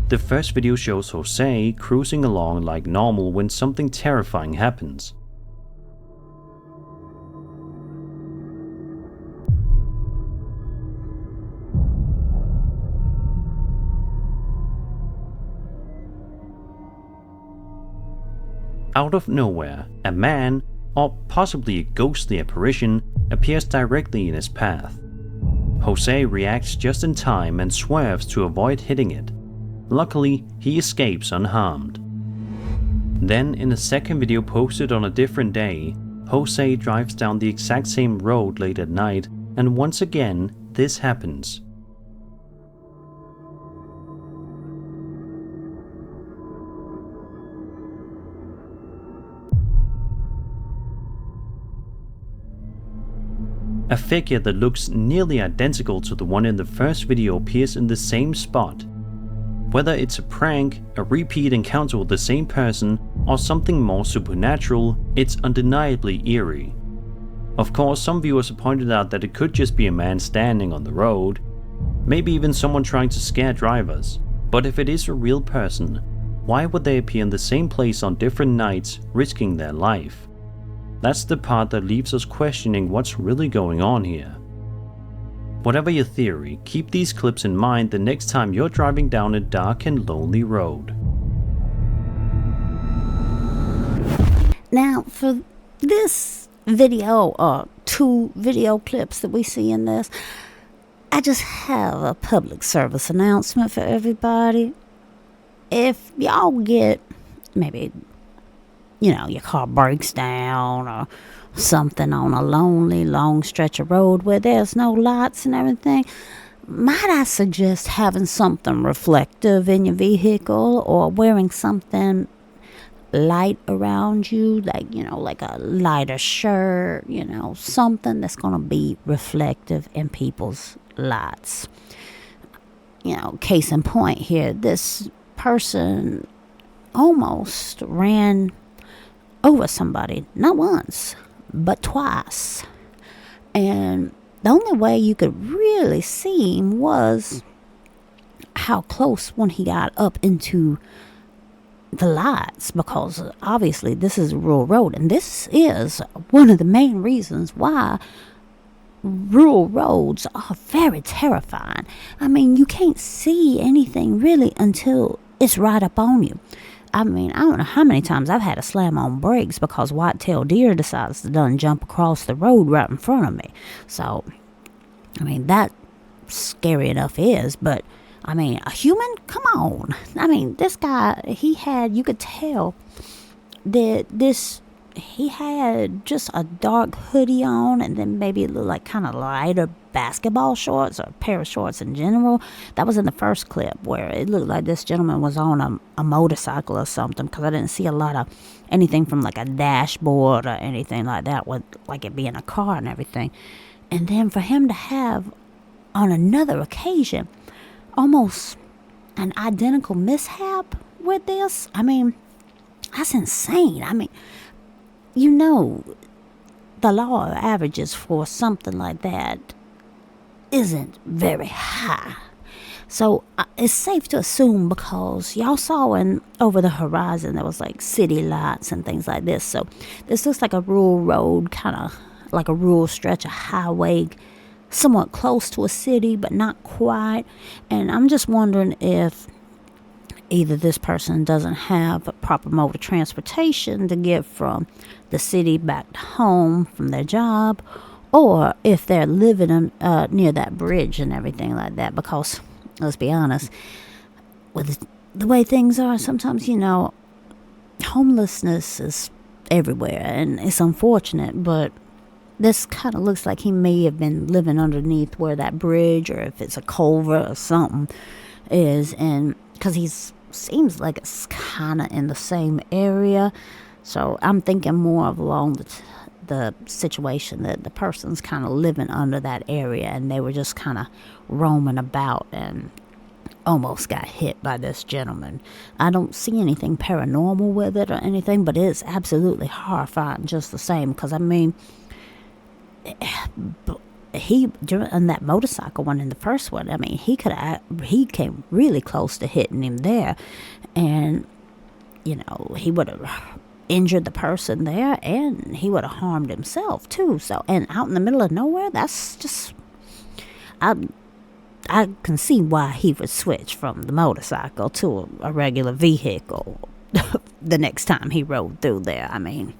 The first video shows Jose cruising along like normal when something terrifying happens. Out of nowhere, a man, or possibly a ghostly apparition, appears directly in his path. Jose reacts just in time and swerves to avoid hitting it. Luckily, he escapes unharmed. Then, in a second video posted on a different day, Jose drives down the exact same road late at night, and once again, this happens. A figure that looks nearly identical to the one in the first video appears in the same spot. Whether it's a prank, a repeat encounter with the same person, or something more supernatural, it's undeniably eerie. Of course, some viewers have pointed out that it could just be a man standing on the road, maybe even someone trying to scare drivers. But if it is a real person, why would they appear in the same place on different nights, risking their life? That's the part that leaves us questioning what's really going on here. Whatever your theory, keep these clips in mind the next time you're driving down a dark and lonely road. Now, for this video, or 2 video clips that we see in this, I just have a public service announcement for everybody. If y'all get maybe, your car breaks down or something on a lonely, long stretch of road where there's no lights and everything, might I suggest having something reflective in your vehicle, or wearing something light around you, like a lighter shirt, something that's going to be reflective in people's lights. Case in point here, this person almost ran over somebody, not once, but twice. And the only way you could really see him was how close when he got up into the lights, because obviously this is a rural road, and this is one of the main reasons why rural roads are very terrifying. I mean, you can't see anything really until it's right up on you. I mean, I don't know how many times I've had to slam on brakes because white-tailed deer decides to done jump across the road right in front of me. So, I mean, that scary enough is, but I mean, a human? Come on. I mean, this guy, you could tell that he had just a dark hoodie on, and then maybe a little like kind of lighter basketball shorts, or a pair of shorts in general. That was in the first clip where it looked like this gentleman was on a motorcycle or something, because I didn't see a lot of anything from like a dashboard or anything like that with like it being a car and everything. And then for him to have on another occasion, almost an identical mishap with this. I mean, that's insane. I mean, you know, the law of averages for something like that isn't very high. So it's safe to assume, because y'all saw over the horizon there was like city lights and things like this. So this looks like a rural road, kind of like a rural stretch of highway, somewhat close to a city, but not quite. And I'm just wondering if either this person doesn't have a proper mode of transportation to get from the city back to home from their job, or if they're living near that bridge and everything like that. Because let's be honest, with the way things are, sometimes, homelessness is everywhere, and it's unfortunate, but this kind of looks like he may have been living underneath where that bridge, or if it's a culvert or something, is, and because he seems like it's kind of in the same area. So I'm thinking more of along the situation that the person's kind of living under that area, and they were just kind of roaming about and almost got hit by this gentleman. I don't see anything paranormal with it or anything, but it is absolutely horrifying just the same. Because I mean, he, on that motorcycle one, in the first one, I mean, he came really close to hitting him there, and he would have injured the person there, and he would have harmed himself too. So, and out in the middle of nowhere, that's just, I can see why he would switch from the motorcycle to a regular vehicle the next time he rode through there. I mean,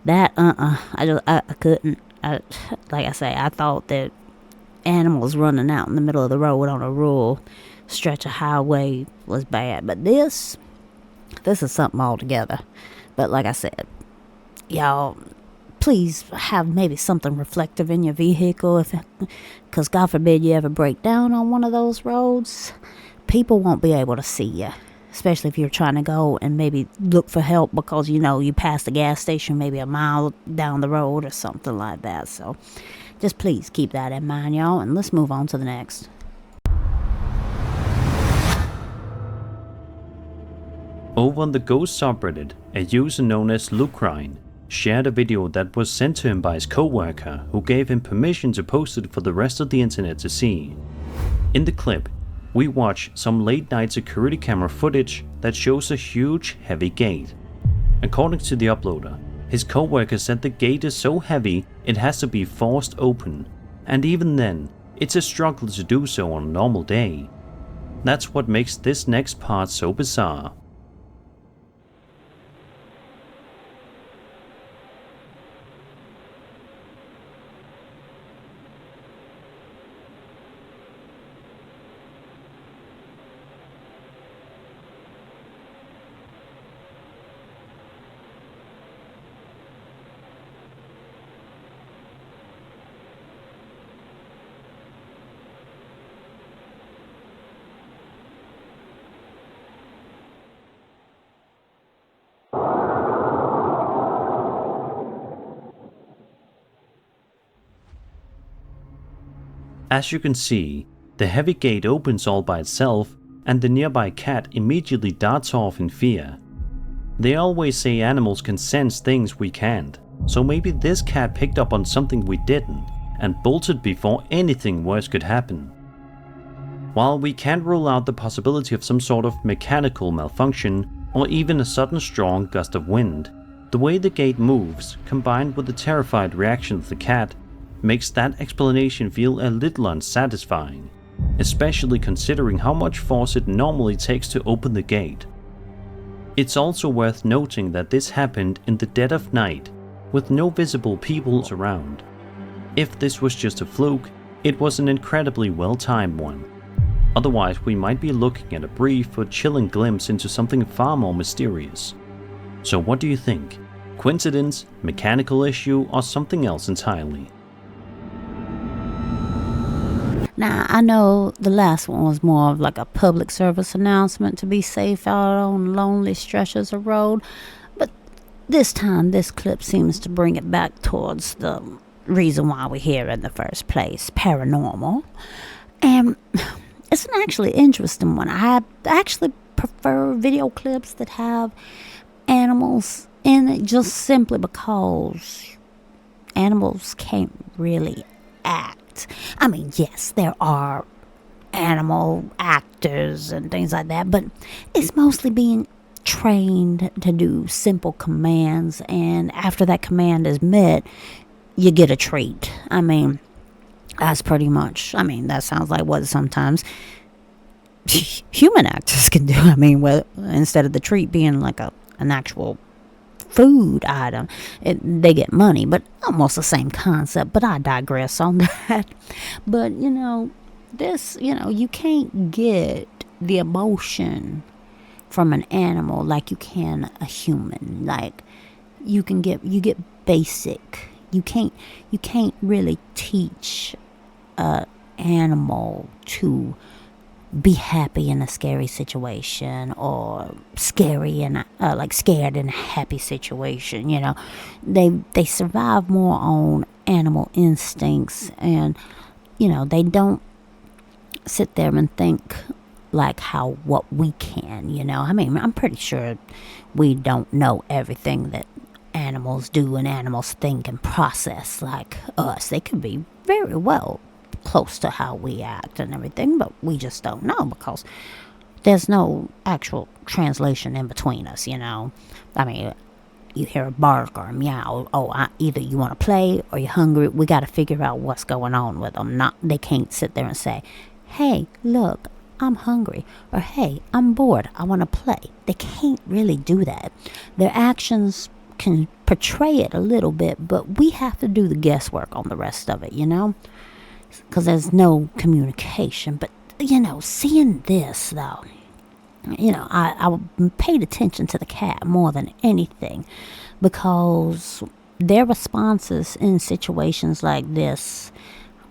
that I couldn't. Like I say, I thought that animals running out in the middle of the road on a rural stretch of highway was bad, but this is something altogether. But like I said, y'all, please have maybe something reflective in your vehicle, because God forbid you ever break down on one of those roads, people won't be able to see you, especially if you're trying to go and maybe look for help because you passed the gas station maybe a mile down the road or something like that. So just please keep that in mind, y'all, and let's move on to the next. Over on the Ghost subreddit, a user known as Lucrine shared a video that was sent to him by his co-worker, who gave him permission to post it for the rest of the internet to see. In the clip, we watch some late night security camera footage that shows a huge, heavy gate. According to the uploader, his co-worker said the gate is so heavy it has to be forced open, and even then, it's a struggle to do so on a normal day. That's what makes this next part so bizarre. As you can see, the heavy gate opens all by itself, and the nearby cat immediately darts off in fear. They always say animals can sense things we can't, so maybe this cat picked up on something we didn't, and bolted before anything worse could happen. While we can't rule out the possibility of some sort of mechanical malfunction, or even a sudden strong gust of wind, the way the gate moves, combined with the terrified reaction of the cat, makes that explanation feel a little unsatisfying, especially considering how much force it normally takes to open the gate. It's also worth noting that this happened in the dead of night, with no visible people around. If this was just a fluke, it was an incredibly well-timed one. Otherwise, we might be looking at a brief but chilling glimpse into something far more mysterious. So what do you think? Coincidence, mechanical issue, or something else entirely? Now, I know the last one was more of like a public service announcement to be safe out on lonely stretches of road, but this time this clip seems to bring it back towards the reason why we're here in the first place, paranormal. And it's an actually interesting one. I actually prefer video clips that have animals in it, just simply because animals can't really act. I mean, yes, there are animal actors and things like that, but it's mostly being trained to do simple commands, and after that command is met, you get a treat. I mean, that's pretty much, that sounds like what sometimes human actors can do. I mean, well, instead of the treat being like an actual food item, they get money, but almost the same concept. But I digress on that. But this, you can't get the emotion from an animal like you can a human. Like you get basic. You can't really teach a animal to be happy in a scary situation, or scary and scared in a happy situation. They survive more on animal instincts, and they don't sit there and think like what we can. I'm pretty sure we don't know everything that animals do and animals think and process like us. They could be very well close to how we act and everything, but we just don't know because there's no actual translation in between us. You hear a bark or a meow. Either you want to play or you're hungry. We got to figure out what's going on with them. They can't sit there and say, "Hey, look, I'm hungry," or "Hey, I'm bored, I want to play." They can't really do that. Their actions can portray it a little bit, but we have to do the guesswork on the rest of it, because there's no communication. But seeing this though, I paid attention to the cat more than anything, because their responses in situations like this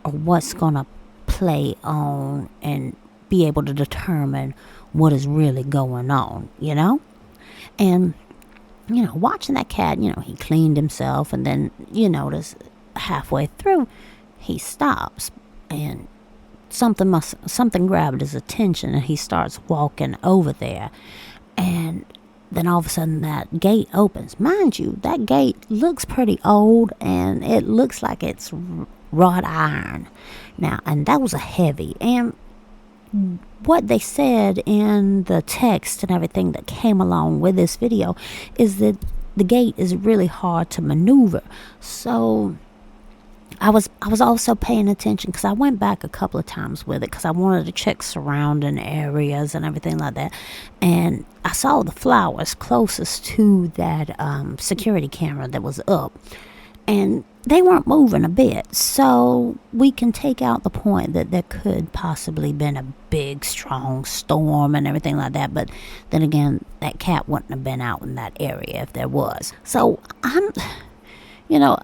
are what's gonna play on and be able to determine what is really going on. And watching that cat, he cleaned himself, and then you notice halfway through he stops, and something grabbed his attention, and he starts walking over there, and then all of a sudden that gate opens. Mind you, that gate looks pretty old, and it looks like it's wrought iron now, and that was a heavy. And what they said in the text and everything that came along with this video is that the gate is really hard to maneuver. So I was also paying attention, because I went back a couple of times with it, because I wanted to check surrounding areas and everything like that. And I saw the flowers closest to that security camera that was up, and they weren't moving a bit. So we can take out the point that there could possibly been a big strong storm and everything like that. But then again, that cat wouldn't have been out in that area if there was. So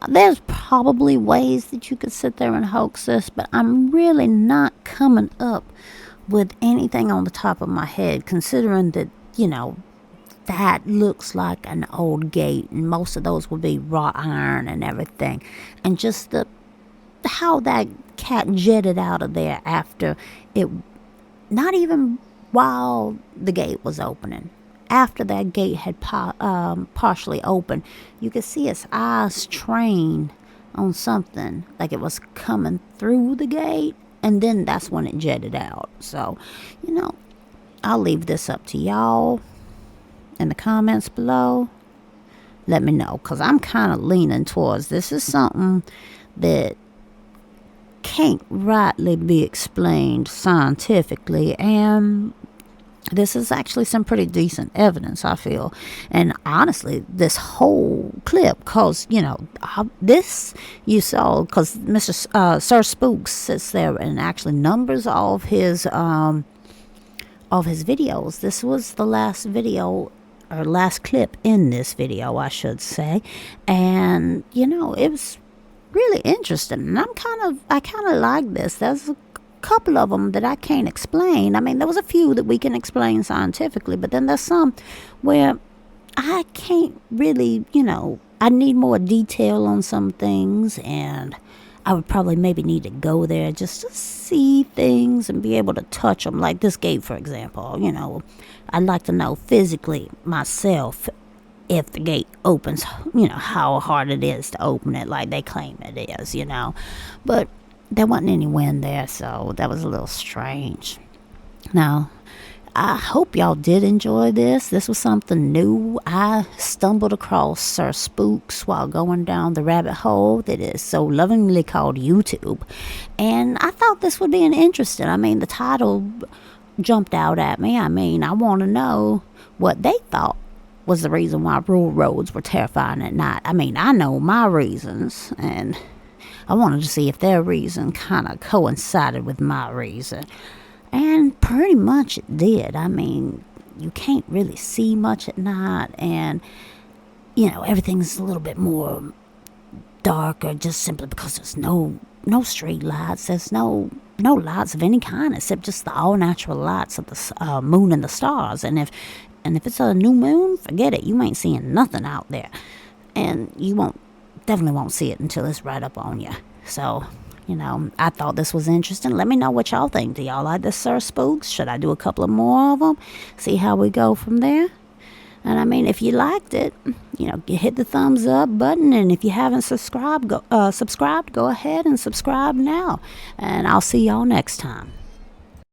there's probably ways that you could sit there and hoax this, but I'm really not coming up with anything on the top of my head, considering that that looks like an old gate, and most of those would be wrought iron and everything. And just how that cat jetted out of there after it, not even while the gate was opening. After that gate had partially opened, you could see its eyes trained on something, like it was coming through the gate, and then that's when it jetted out. So, I'll leave this up to y'all in the comments below. Let me know, because I'm kind of leaning towards this is something that can't rightly be explained scientifically, and this is actually some pretty decent evidence, I feel. And honestly, this whole clip, because this you saw, because Sir Spooks sits there and actually numbers all of his videos. This was the last video, or last clip in this video, I should say. And it was really interesting, and I kind of like this. There's a couple of them that I can't explain. There was a few that we can explain scientifically, but then there's some where I can't really I need more detail on some things, and I would probably maybe need to go there just to see things and be able to touch them. Like this gate, for example. I'd like to know physically myself if the gate opens, how hard it is to open it like they claim it is. But there wasn't any wind there, so that was a little strange. Now, I hope y'all did enjoy this. This was something new. I stumbled across Sir Spooks while going down the rabbit hole that is so lovingly called YouTube. And I thought this would be an interesting. The title jumped out at me. I want to know what they thought was the reason why rural roads were terrifying at night. I know my reasons, and I wanted to see if their reason kind of coincided with my reason. And pretty much it did. You can't really see much at night, and, everything's a little bit more darker just simply because there's no street lights. There's no lights of any kind except just the all-natural lights of the moon and the stars. And if it's a new moon, forget it. You ain't seeing nothing out there. And you definitely won't see it until it's right up on you. So, I thought this was interesting. Let me know what y'all think. Do y'all like this Sir Spooks? Should I do a couple of more of them? See how we go from there? And if you liked it, hit the thumbs up button. And if you haven't subscribed, go ahead and subscribe now. And I'll see y'all next time.